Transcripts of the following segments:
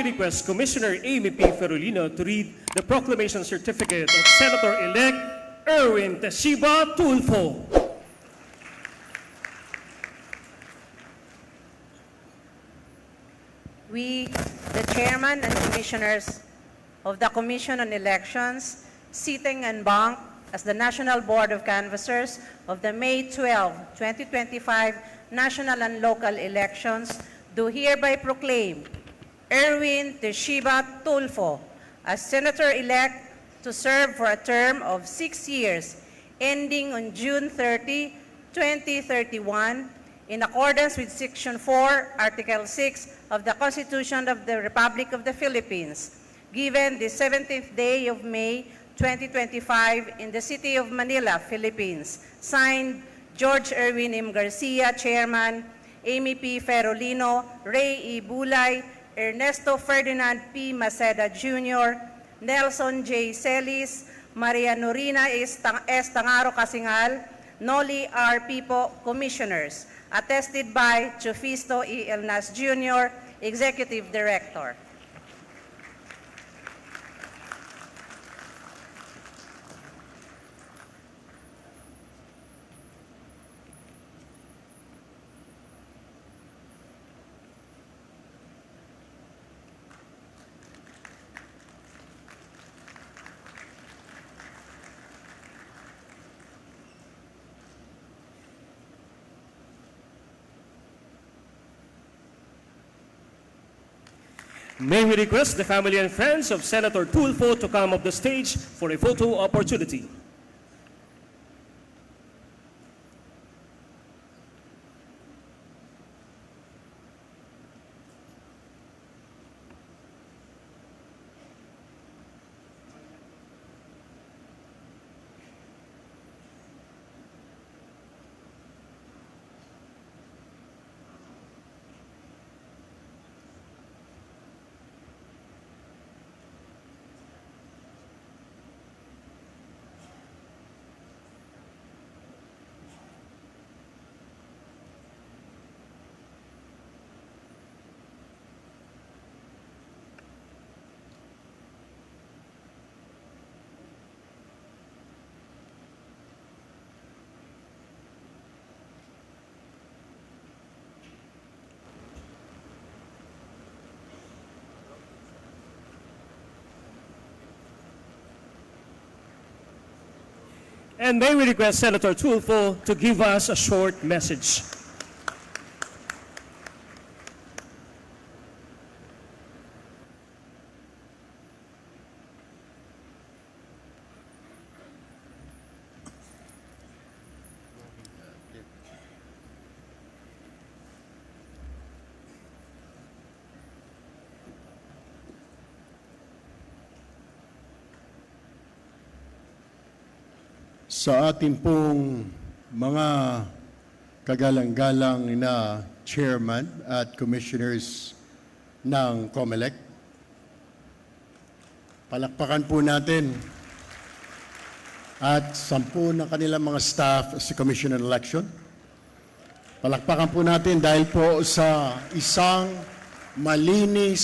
we request Commissioner Amy P. Ferolino to read the proclamation certificate of Senator-elect Erwin Teshiba Tulfo. We, the Chairman and Commissioners of the Commission on Elections, sitting en banc as the National Board of Canvassers of the May 12, 2025 national and local elections, do hereby proclaim Erwin Teshiba Tulfo as Senator-elect to serve for a term of 6 years, ending on June 30, 2031, in accordance with Section 4, Article 6 of the Constitution of the Republic of the Philippines, given the 17th day of May 2025 in the city of Manila, Philippines. Signed, George Erwin M. Garcia, Chairman, Amy P. Ferolino, Ray E. Bulay, Ernesto Ferdinand P. Maceda Jr., Nelson J. Celis, Maria Norina S. Tangaro Casingal, Noli R. Pipo, Commissioners, attested by Chofisto E. Elnas Jr., Executive Director. May we request the family and friends of Senator Tulfo to come up the stage for a photo opportunity. And may we request Senator Tulfo to give us a short message. Sa ating pong mga kagalang-galang na chairman at commissioners ng COMELEC, palakpakan po natin at 10 ng kanilang mga staff sa Commission on Election. Palakpakan po natin dahil po sa isang malinis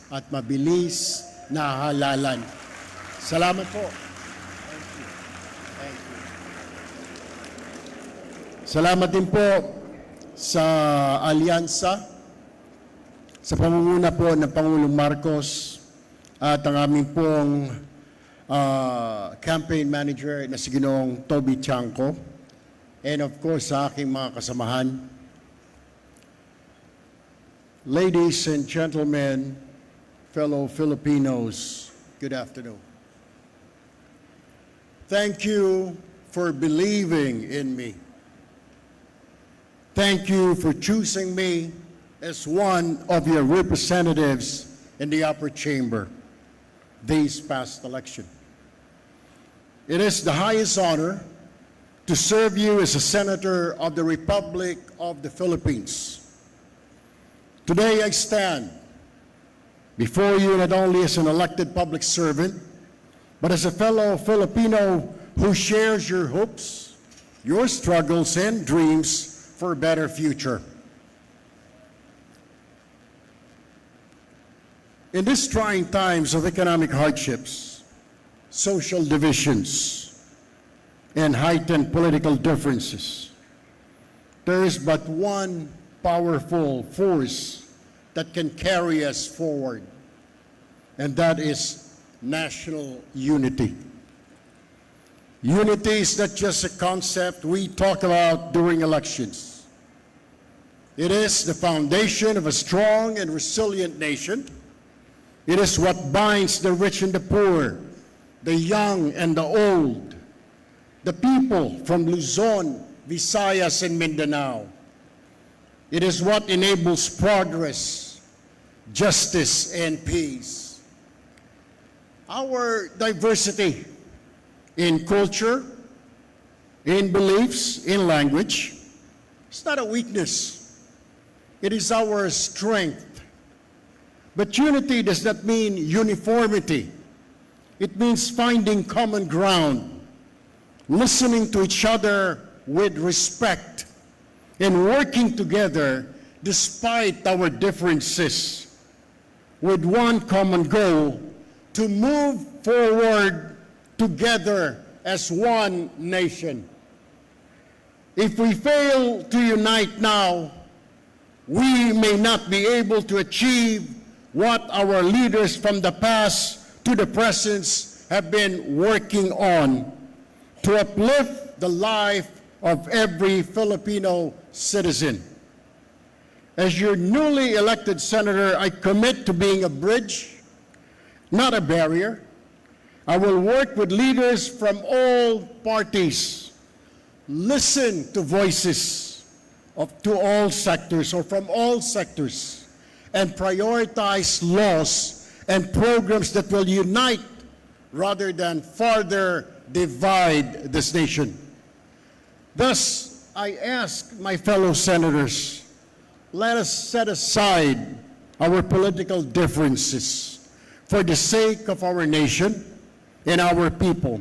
at mabilis na halalan. Salamat po. Salamat din po sa alyansa, sa pamumuno po ng Pangulong Marcos at ang aming pong campaign manager na si Ginoong Toby Chanco, and of course sa aking mga kasamahan. Ladies and gentlemen, fellow Filipinos, good afternoon. Thank you for believing in me. Thank you for choosing me as one of your representatives in the upper chamber this past election. It is the highest honor to serve you as a senator of the Republic of the Philippines. Today I stand before you not only as an elected public servant, but as a fellow Filipino who shares your hopes, your struggles and dreams for a better future. In these trying times of economic hardships, social divisions, and heightened political differences, there is but one powerful force that can carry us forward, and that is national unity. Unity is not just a concept we talk about during elections. It is the foundation of a strong and resilient nation. It is what binds the rich and the poor, the young and the old, the people from Luzon, Visayas, and Mindanao. It is what enables progress, justice, and peace. Our diversity in culture, in beliefs, in language, it's not a weakness. It is our strength. But unity does not mean uniformity. It means finding common ground, listening to each other with respect, and working together despite our differences, with one common goal: to move forward together as one nation. If we fail to unite now, we may not be able to achieve what our leaders from the past to the present have been working on to uplift the life of every Filipino citizen. As your newly elected senator, I commit to being a bridge, not a barrier. I will work with leaders from all parties, listen to voices to all sectors or from all sectors, and prioritize laws and programs that will unite rather than further divide this nation. Thus, I ask my fellow senators, let us set aside our political differences for the sake of our nation and our people,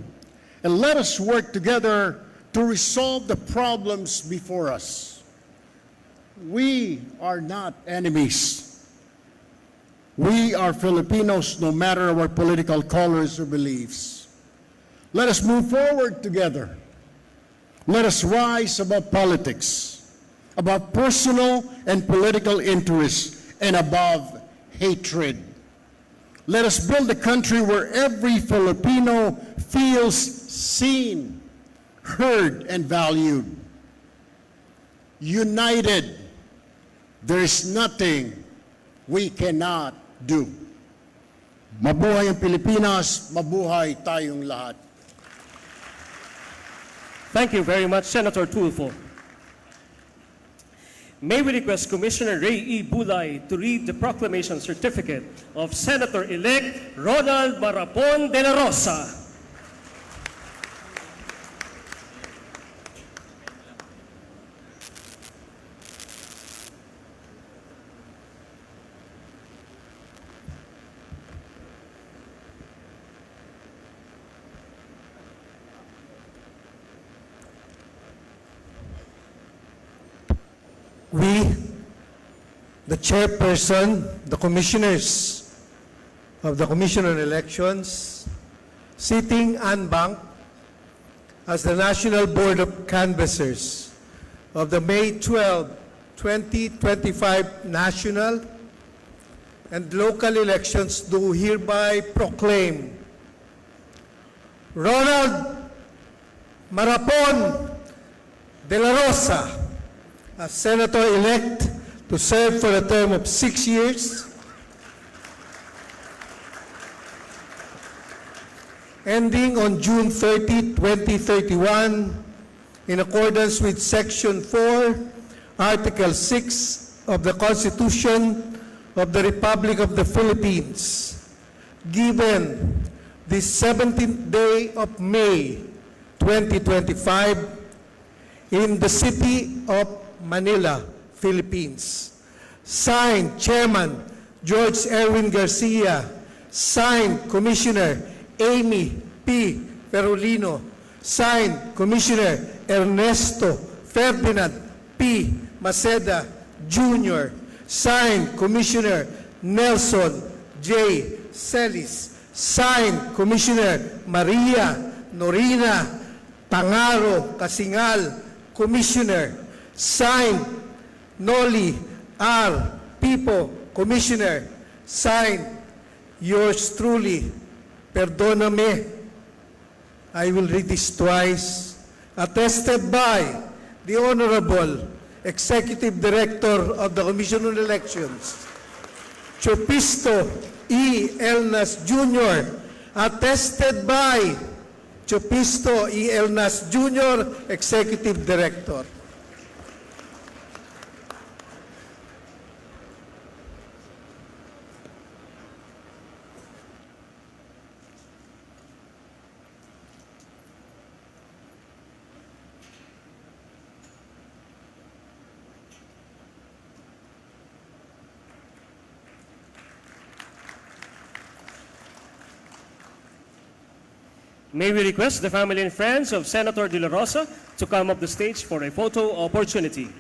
and let us work together to resolve the problems before us. We are not enemies. We are Filipinos, no matter our political colors or beliefs. Let us move forward together. Let us rise above politics, above personal and political interests, and above hatred. Let us build a country where every Filipino feels seen, heard, and valued. United, there is nothing we cannot do. Mabuhay ang Pilipinas, mabuhay tayong lahat. Thank you very much, Senator Tulfo. May we request Commissioner Ray E. Bulay to read the proclamation certificate of Senator-elect Ronald Marapon de la Rosa. We, the chairperson, the commissioners of the Commission on Elections, sitting en banc as the National Board of Canvassers of the May 12, 2025 national and local elections, do hereby proclaim Ronald Marapon de la Rosa as Senator-elect to serve for a term of 6 years, ending on June 30, 2031, in accordance with Section 4, Article 6 of the Constitution of the Republic of the Philippines, given the 17th day of May, 2025, in the city of Manila, Philippines. Signed, Chairman George Erwin Garcia. Signed, Commissioner Amy P. Ferolino. Signed, Commissioner Ernesto Ferdinand P. Maceda Jr. Signed, Commissioner Nelson J. Celis. Signed, Commissioner Maria Norina Tangaro Kasingal, Commissioner. Signed, Noli R. Pipo, Commissioner. Signed, yours truly, Perdóname. I will read this twice. Attested by the Honorable Executive Director of the Commission on Elections, Chopisto E. Elnas Jr. Attested by Chopisto E. Elnas Jr., Executive Director. May we request the family and friends of Senator De La Rosa to come up the stage for a photo opportunity.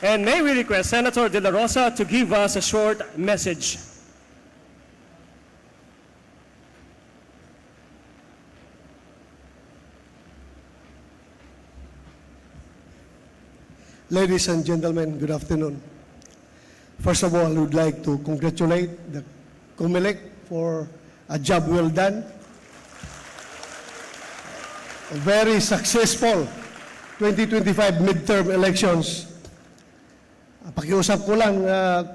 And may we request Senator De La Rosa to give us a short message. Ladies and gentlemen, good afternoon. First of all, I would like to congratulate the COMELEC for a job well done. A very successful 2025 midterm elections. Pakiusap ko lang,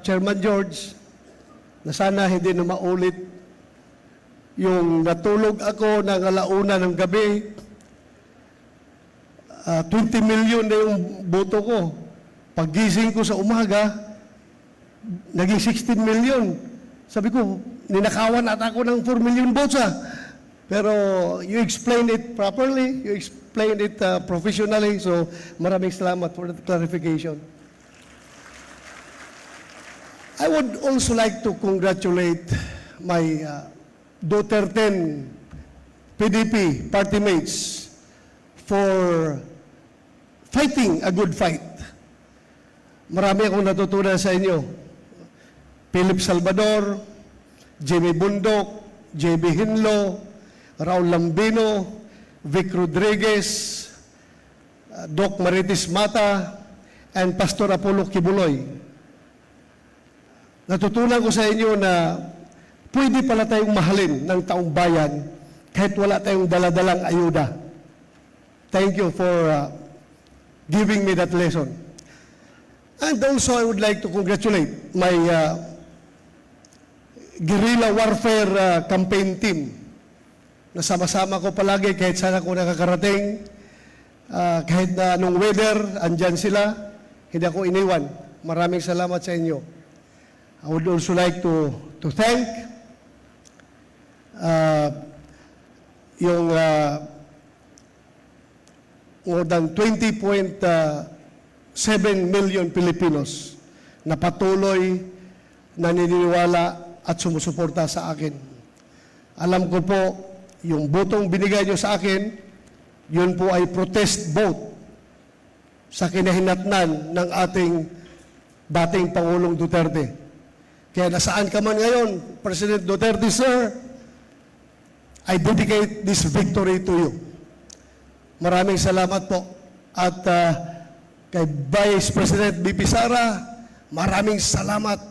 Chairman George, na sana hindi na maulit yung natulog ako ng alauna ng gabi. 20 million na yung boto ko. Paggising ko sa umaga, naging 16 million. Sabi ko, ninakawan ata ako ng 4 million votes Pero you explained it properly, you explained it professionally, so maraming salamat for the clarification. I would also like to congratulate my Duterte PDP party mates for fighting a good fight. Marami akong natutunan sa inyo. Philip Salvador, Jimmy Bundok, JB Hinlo, Raul Lambino, Vic Rodriguez, Doc Marites Mata, and Pastor Apollo Kibuloy. Natutunan ko sa inyo na pwede pala tayong mahalin ng taong bayan kahit wala tayong daladalang ayuda. Thank you for giving me that lesson. And also, I would like to congratulate my guerrilla warfare campaign team. Nasama-sama ko palagi kahit saan ako nakakarating. Kahit na anong weather, andyan sila. Hindi ako iniwan. Maraming salamat sa inyo. I would also like to thank yung more than 20.7 million Filipinos na patuloy naniniwala at sumusuporta sa akin. Alam ko po, yung botong binigay nyo sa akin, yun po ay protest vote sa kinahinatnan ng ating dating Pangulong Duterte. Kaya nasaan ka man ngayon, President Duterte, sir, I dedicate this victory to you. Maraming salamat po. At kay Vice President BP Sara, maraming salamat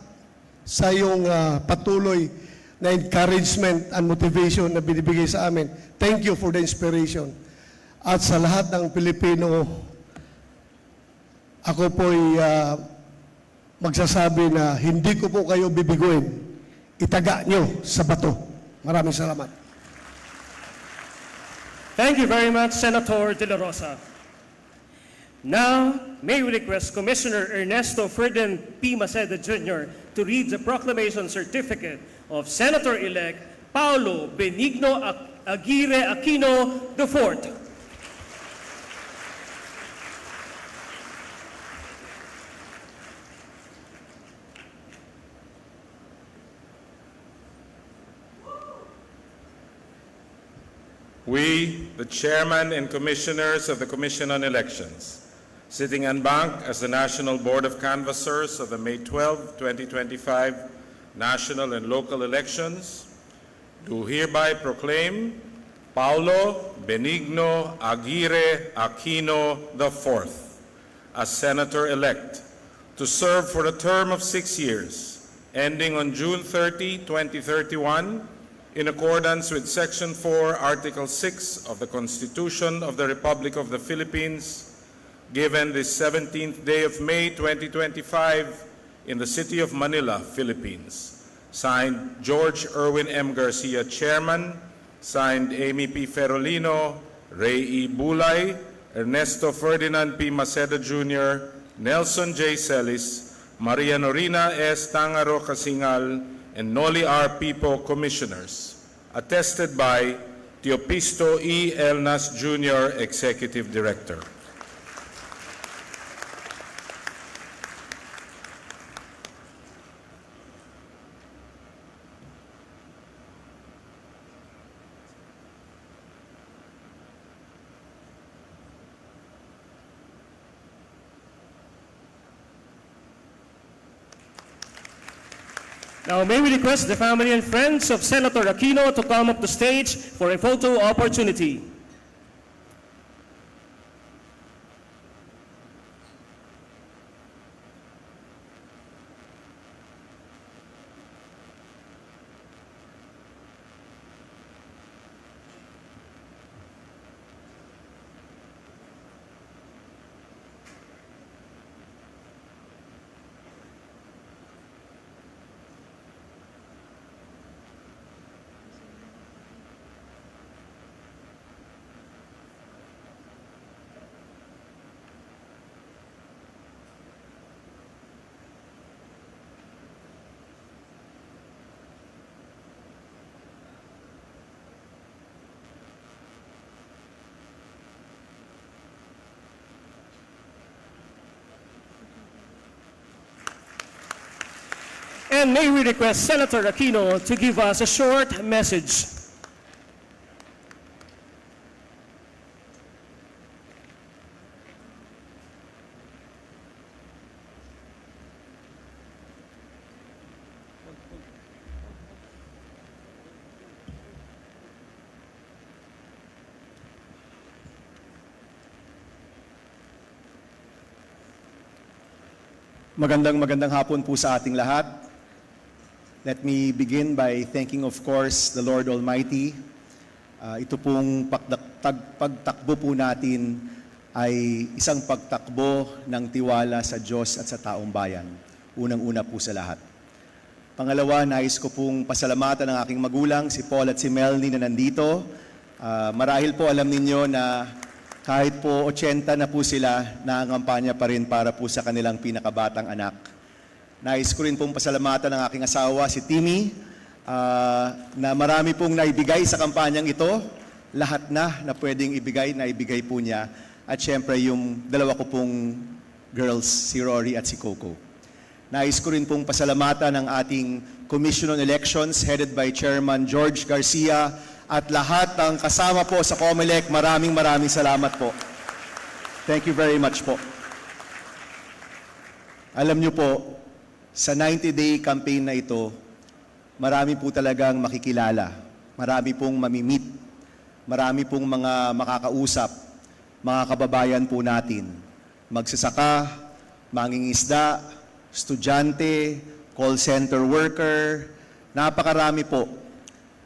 sa iyong patuloy na encouragement and motivation na binibigay sa amin. Thank you for the inspiration. At sa lahat ng Pilipino, ako po'y magsasabi na hindi ko po kayo bibiguin, itaga nyo sa bato. Maraming salamat. Thank you very much, Senator De La Rosa. Now, may we request Commissioner Ernesto Ferdinand P. Maceda Jr. to read the proclamation certificate of Senator-elect Paulo Benigno Aguirre Aquino IV. We, the chairman and commissioners of the Commission on Elections, sitting en banc as the National Board of Canvassers of the May 12, 2025 national and local elections, do hereby proclaim Paulo Benigno Aguirre Aquino IV as Senator-elect to serve for a term of 6 years, ending on June 30, 2031, in accordance with Section 4, Article 6 of the Constitution of the Republic of the Philippines, given this 17th day of May 2025 in the city of Manila, Philippines. Signed, George Erwin M. Garcia, Chairman. Signed, Amy P. Ferolino, Ray E. Bulay, Ernesto Ferdinand P. Maceda Jr., Nelson J. Celis, Maria Norina S. Tangaro Casingal, and Noli R. Pipo, Commissioners. Attested by Teopisto E. Elnas Jr., Executive Director. Now, may we request the family and friends of Senator Aquino to come up to stage for a photo opportunity. And may we request Senator Aquino to give us a short message. Magandang hapon po sa ating lahat. Let me begin by thanking, of course, the Lord Almighty. Ito pong pagtakbo po natin ay isang pagtakbo ng tiwala sa Diyos at sa taong bayan. Unang-una po sa lahat. Pangalawa, nais ko pong pasalamatan ng aking magulang, si Paul at si Melanie na nandito. Marahil po alam ninyo na kahit po 80 na po sila, nangangampanya pa rin para po sa kanilang pinakabatang anak. Nais ko rin pong pasalamatan ng aking asawa, si Timmy, na marami pong naibigay sa kampanyang ito. Lahat na pwedeng ibigay, naibigay po niya. At syempre yung dalawa ko pong girls, si Rory at si Coco. Nais ko rin pong pasalamatan ng ating Commission on Elections headed by Chairman George Garcia at lahat ng kasama po sa COMELEC. Maraming salamat po. Thank you very much po. Alam niyo po, sa 90-day campaign na ito, marami po talagang makikilala. Marami pong mamimit. Marami pong mga makakausap. Mga kababayan po natin. Magsasaka, mangingisda, estudyante, call center worker. Napakarami po.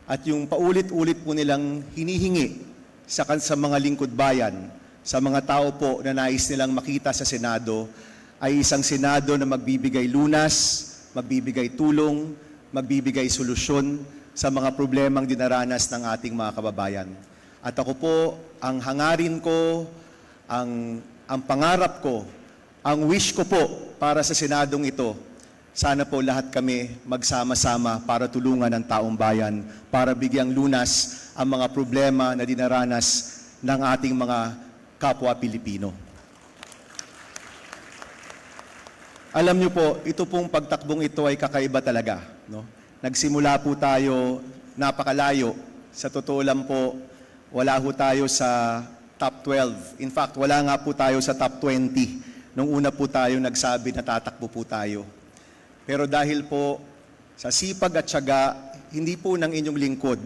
At yung paulit-ulit po nilang hinihingi sa mga lingkod bayan, sa mga tao po na nais nilang makita sa Senado, ay isang Senado na magbibigay lunas, magbibigay tulong, magbibigay solusyon sa mga problemang dinaranas ng ating mga kababayan. At ako po, ang hangarin ko, ang pangarap ko, ang wish ko po para sa Senadong ito, sana po lahat kami magsama-sama para tulungan ang taong bayan, para bigyang lunas ang mga problema na dinaranas ng ating mga kapwa Pilipino. Alam niyo po, ito pong pagtakbong ito ay kakaiba talaga. No? Nagsimula po tayo napakalayo. Sa totoo lang po, wala po tayo sa top 12. In fact, wala nga po tayo sa top 20 nung una po tayo nagsabi na tatakbo po tayo. Pero dahil po sa sipag at tiyaga, hindi po ng inyong lingkod,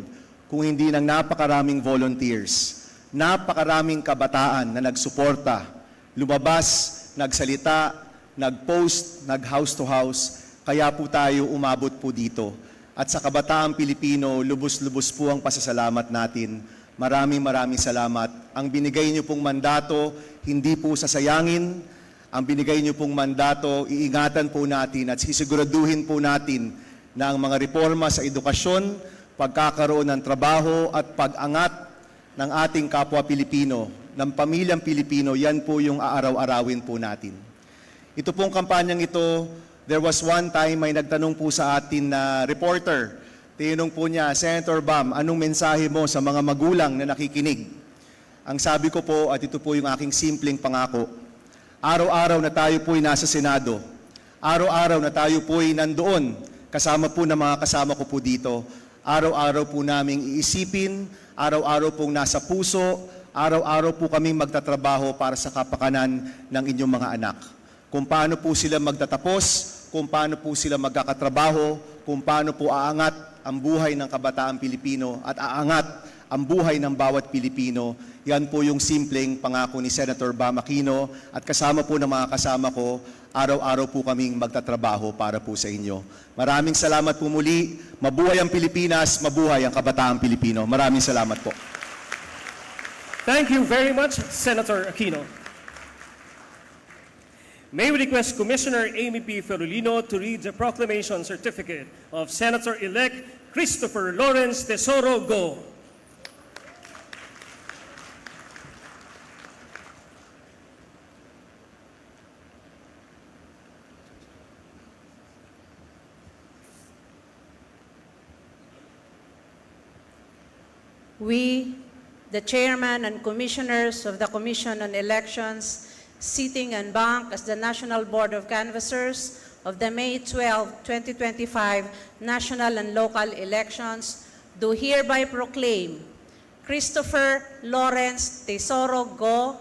kung hindi ng napakaraming volunteers, napakaraming kabataan na nagsuporta, lumabas, nagsalita, nag-post, nag-house to house, kaya po tayo umabot po dito. At sa kabataang Pilipino, lubos-lubos po ang pasasalamat natin. Maraming salamat. Ang binigay niyo pong mandato, hindi po sasayangin. Ang binigay niyo pong mandato, iingatan po natin at sisiguraduhin po natin na ang mga reforma sa edukasyon, pagkakaroon ng trabaho at pag-angat ng ating kapwa Pilipino, ng pamilyang Pilipino, yan po yung aaraw-arawin po natin. Ito pong kampanyang ito, there was one time may nagtanong po sa atin na reporter. Tinanong po niya, Senator Bam, anong mensahe mo sa mga magulang na nakikinig? Ang sabi ko po, at ito po yung aking simpleng pangako, araw-araw na tayo po'y nasa Senado, araw-araw na tayo po'y nandoon, kasama po ng mga kasama ko po dito, araw-araw po naming iisipin, araw-araw pong nasa puso, araw-araw po kaming magtatrabaho para sa kapakanan ng inyong mga anak. Kung paano po sila magtatapos, kung paano po sila magkakatrabaho, kung paano po aangat ang buhay ng kabataang Pilipino at aangat ang buhay ng bawat Pilipino, yan po yung simpleng pangako ni Senator Bam Aquino at kasama po ng mga kasama ko, araw-araw po kaming magtatrabaho para po sa inyo. Maraming salamat po muli. Mabuhay ang Pilipinas, mabuhay ang kabataang Pilipino. Maraming salamat po. Thank you very much, Senator Aquino. May we request Commissioner Amy P. Ferolino to read the proclamation certificate of Senator-elect Christopher Lawrence Tesoro Go. We, the chairman and commissioners of the Commission on Elections, sitting en banc as the National Board of Canvassers of the May 12, 2025 national and local elections, do hereby proclaim Christopher Lawrence Tesoro Go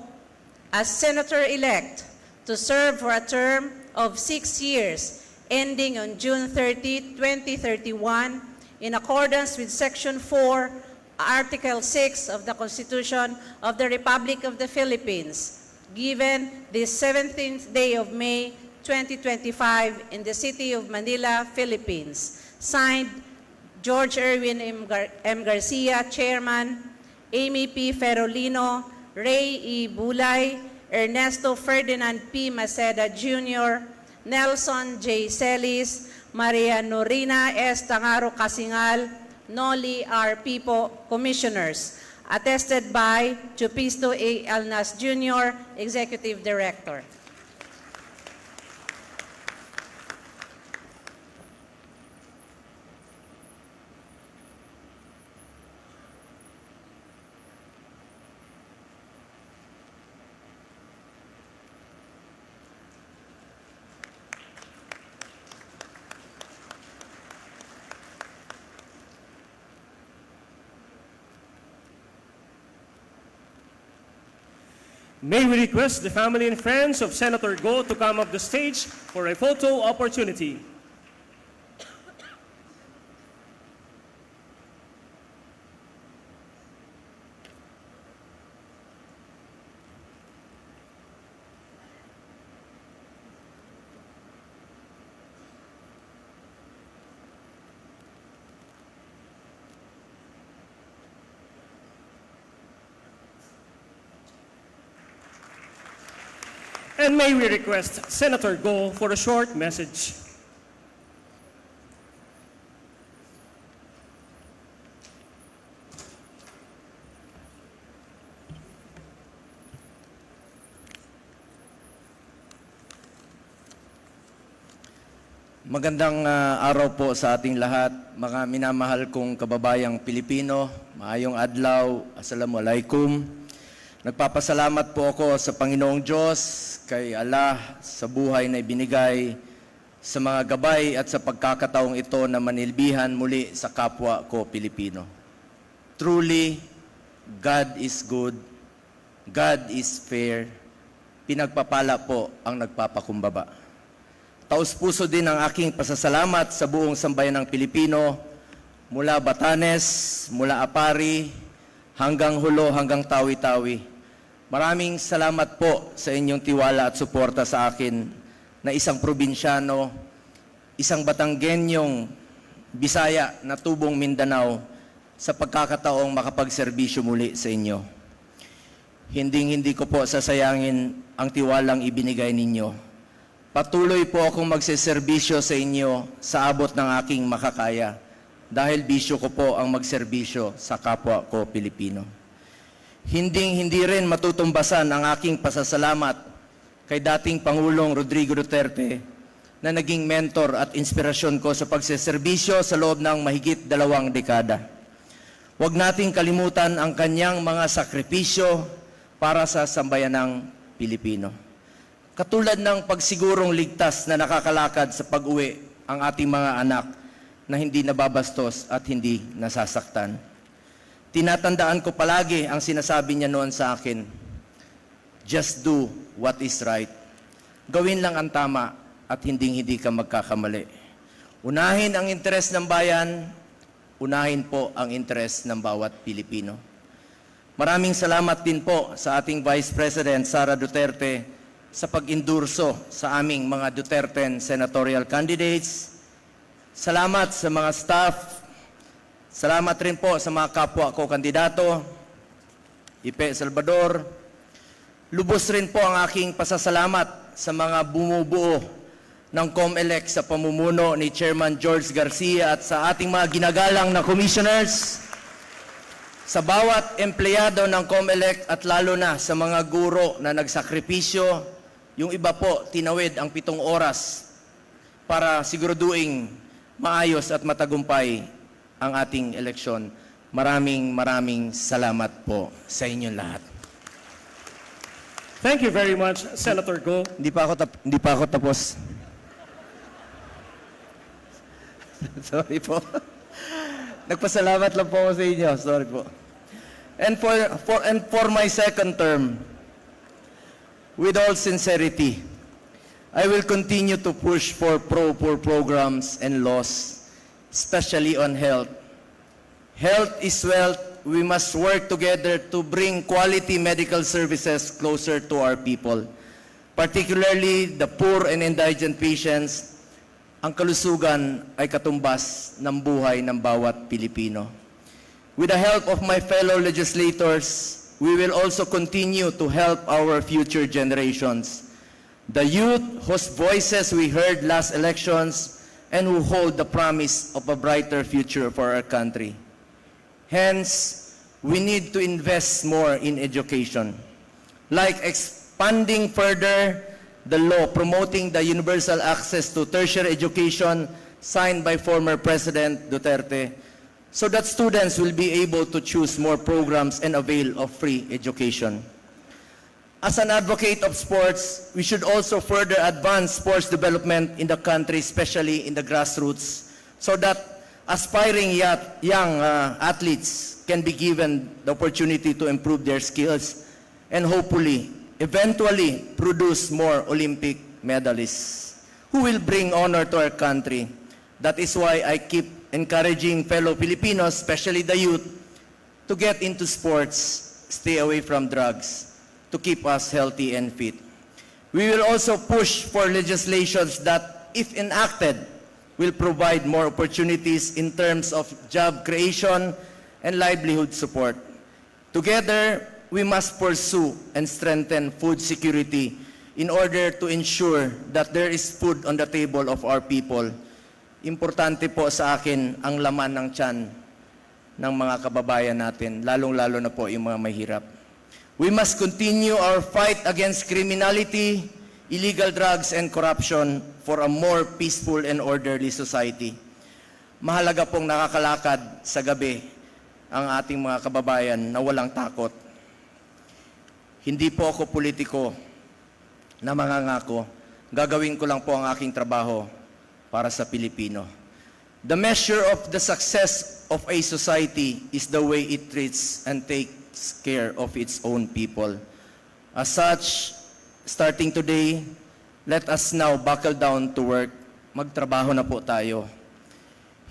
as Senator-elect to serve for a term of 6 years, ending on June 30, 2031, in accordance with Section 4, Article 6 of the Constitution of the Republic of the Philippines, given this 17th day of May 2025 in the city of Manila, Philippines. Signed, George Erwin M. Garcia, Chairman, Amy P. Ferolino, Ray E. Bulay, Ernesto Ferdinand P. Maceda Jr., Nelson J. Celis, Maria Norina S. Tangaro Casingal, Noli R. Pipo, Commissioners. Attested by Chupisto A. Alnas Jr., Executive Director. May we request the family and friends of Senator Go to come up the stage for a photo opportunity. And may we request Senator Go for a short message. Magandang araw po sa ating lahat, mga minamahal kong kababayang Pilipino. Maayong adlaw, assalamualaikum. Nagpapasalamat po ako sa Panginoong Diyos, kay Allah, sa buhay na ibinigay, sa mga gabay at sa pagkakataong ito na manilbihan muli sa kapwa ko Pilipino. Truly, God is good, God is fair, pinagpapala po ang nagpapakumbaba. Taus-puso din ang aking pasasalamat sa buong sambayan ng Pilipino, mula Batanes, mula Apari, hanggang Hulo, hanggang Tawi-Tawi. Maraming salamat po sa inyong tiwala at suporta sa akin na isang probinsyano, isang Batanggenyong Bisaya na tubong Mindanao sa pagkakataong makapagserbisyo muli sa inyo. Hindi ko po sasayangin ang tiwalang ibinigay ninyo. Patuloy po akong magseserbisyo sa inyo sa abot ng aking makakaya dahil bisyo ko po ang magserbisyo sa kapwa ko Pilipino. Hindi rin matutumbasan ang aking pasasalamat kay dating Pangulong Rodrigo Duterte na naging mentor at inspirasyon ko sa pagseserbisyo sa loob ng mahigit 2 dekada. Huwag nating kalimutan ang kanyang mga sakripisyo para sa sambayanang Pilipino. Katulad ng pagsigurong ligtas na nakakalakad sa pag-uwi ang ating mga anak na hindi nababastos at hindi nasasaktan. Tinatandaan ko palagi ang sinasabi niya noon sa akin, just do what is right. Gawin lang ang tama at hindi ka magkakamali. Unahin ang interes ng bayan, unahin po ang interes ng bawat Pilipino. Maraming salamat din po sa ating Vice President Sara Duterte sa pag-endurso sa aming mga Duterten senatorial candidates. Salamat sa mga staff. Salamat rin po sa mga kapwa ko kandidato. Ipe Salvador. Lubos rin po ang aking pasasalamat sa mga bumubuo ng COMELEC sa pamumuno ni Chairman George Garcia at sa ating mga ginagalang na commissioners. Sa bawat empleyado ng COMELEC at lalo na sa mga guro na nagsakripisyo, yung iba po tinawid ang 7 oras para siguraduing maayos at matagumpay ang ating eleksyon. Maraming salamat po sa inyong lahat. Thank you very much, Senator Go. Hindi pa ako tapos. Sorry po. Nagpasalamat lang po ako sa inyo. Sorry po. And for my second term, with all sincerity, I will continue to push for pro-poor programs and laws, especially on health. Health is wealth. We must work together to bring quality medical services closer to our people, particularly the poor and indigent patients. Ang kalusugan ay katumbas ng buhay ng bawat Pilipino. With the help of my fellow legislators, we will also continue to help our future generations, the youth whose voices we heard last elections and who hold the promise of a brighter future for our country. Hence, we need to invest more in education, like expanding further the law promoting the universal access to tertiary education signed by former President Duterte, so that students will be able to choose more programs and avail of free education. As an advocate of sports, we should also further advance sports development in the country, especially in the grassroots, so that aspiring young athletes can be given the opportunity to improve their skills and hopefully, eventually, produce more Olympic medalists who will bring honor to our country. That is why I keep encouraging fellow Filipinos, especially the youth, to get into sports, stay away from drugs, to keep us healthy and fit. We will also push for legislations that, if enacted, will provide more opportunities in terms of job creation and livelihood support. Together, we must pursue and strengthen food security in order to ensure that there is food on the table of our people. Importante po sa akin ang laman ng tiyan ng mga kababayan natin, lalong-lalo na po yung mga mahirap. We must continue our fight against criminality, illegal drugs, and corruption for a more peaceful and orderly society. Mahalaga pong nakakalakad sa gabi ang ating mga kababayan na walang takot. Hindi po ako politiko na mangangako. Gagawin ko lang po ang aking trabaho para sa Pilipino. The measure of the success of a society is the way it treats and takes care of its own people. As such, starting today, let us now buckle down to work. Magtrabaho na po tayo.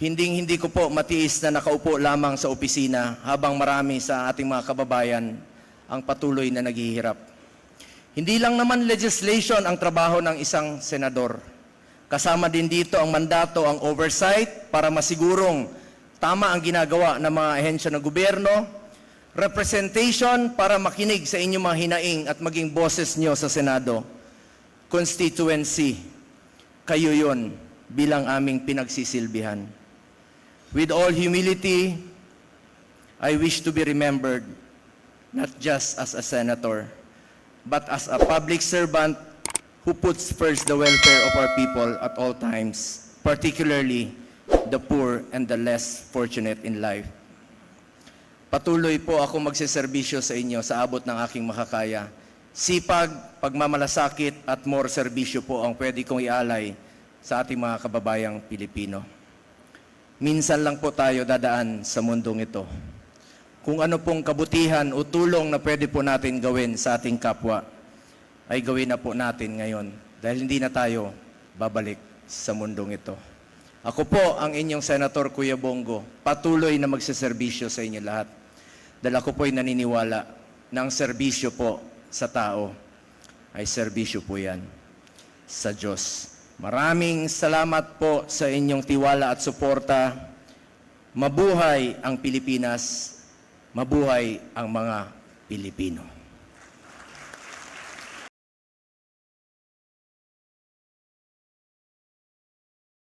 Hindi ko po matiis na nakaupo lamang sa opisina habang marami sa ating mga kababayan ang patuloy na naghihirap. Hindi lang naman legislation ang trabaho ng isang senador. Kasama din dito ang mandato, ang oversight para masigurong tama ang ginagawa ng mga ahensya ng gobyerno, representation para makinig sa inyong mga hinaing at maging boses nyo sa Senado, constituency, kayo yun bilang aming pinagsisilbihan. With all humility, I wish to be remembered not just as a senator, but as a public servant who puts first the welfare of our people at all times, particularly the poor and the less fortunate in life. Patuloy po ako magseserbisyo sa inyo sa abot ng aking makakaya. Sipag, pagmamalasakit at more serbisyo po ang pwede kong ialay sa ating mga kababayang Pilipino. Minsan lang po tayo dadaan sa mundong ito. Kung ano pong kabutihan o tulong na pwede po natin gawin sa ating kapwa, ay gawin na po natin ngayon dahil hindi na tayo babalik sa mundong ito. Ako po ang inyong Senator Kuya Bongo, patuloy na magseserbisyo sa inyo lahat. Dahil ako po'y naniniwala na ang serbisyo po sa tao ay serbisyo po yan sa Diyos. Maraming salamat po sa inyong tiwala at suporta. Mabuhay ang Pilipinas, mabuhay ang mga Pilipino.